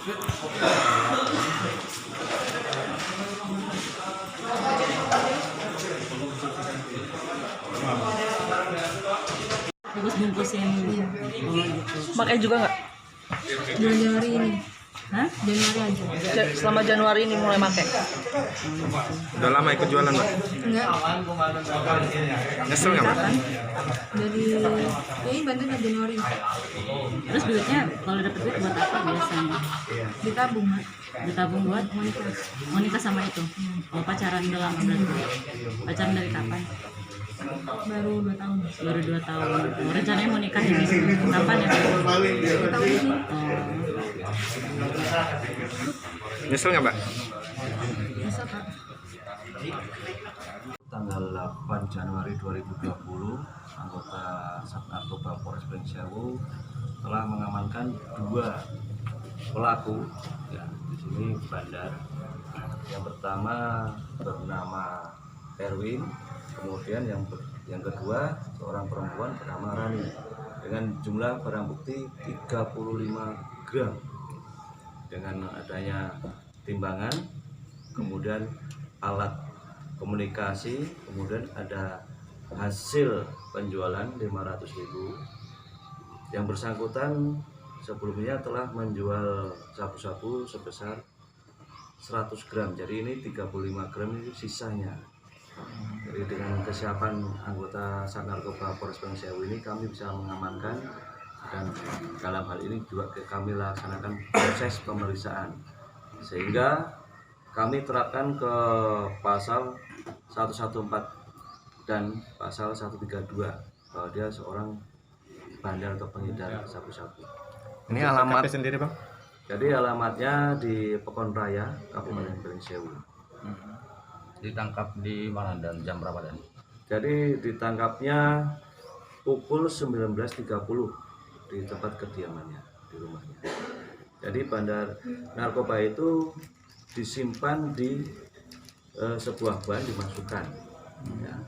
Terus bungkusin. Iya. Oh gitu. Pakai juga nggak? Januari ini. Hah? Januari aja. Selama Januari ini mulai pakai. Udah lama ikut jualan, Mbak? Enggak. Nyesel nggak, Mbak? Dari ini bantuin Januari. Terus duitnya kalau dapet duit buat apa biasanya? Ditabung, Mak. Ditabung buat mau nikah sama itu. Oh, pacaran udah lama berarti. Pacaran dari kapan? Baru 2 tahun. Baru 2 tahun. Oh, rencananya mau nikah ini kapan ya? 2 tahun ini. Oh. Nyesel nggak, Mbak? Bisa, Kak. Tanggal 8 Januari 2020, anggota Satnarkoba Polres Pringsewu telah mengamankan 2 pelaku ya, di sini bandar. Yang pertama bernama Erwin, kemudian yang kedua seorang perempuan bernama Rani dengan jumlah barang bukti 35 gram dengan adanya timbangan, kemudian alat komunikasi, kemudian ada hasil penjualan 500.000. Yang bersangkutan sebelumnya telah menjual sabu-sabu sebesar 100 gram, jadi ini 35 gram ini sisanya. Jadi dengan kesiapan anggota Satnarkoba Polres Pringsewu ini kami bisa mengamankan, dan dalam hal ini juga kami laksanakan proses pemeriksaan sehingga kami terapkan ke pasal 114 dan pasal 132 bahwa dia seorang bandar atau pengedar sabu-sabu. Ini alamat sendiri, Bang? Jadi alamatnya di Pekon Raya, Kabupaten Pringsewu. Ditangkap di mana dan jam berapa dan? Jadi ditangkapnya pukul 19.30 di tempat kediamannya, di rumahnya. Jadi bandar narkoba itu disimpan di sebuah ban, dimasukkan ya.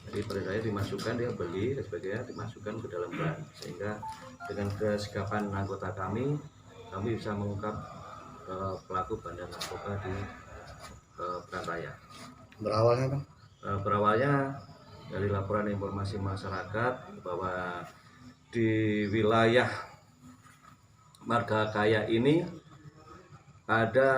Jadi pada saya dimasukkan, dia beli dan sebagainya, dimasukkan ke dalam ban, sehingga dengan kesikapan anggota kami bisa mengungkap pelaku bandar narkoba di Pekan Raya. Berawalnya, Bang? Berawalnya dari laporan informasi masyarakat bahwa di wilayah Marga Kaya ini ada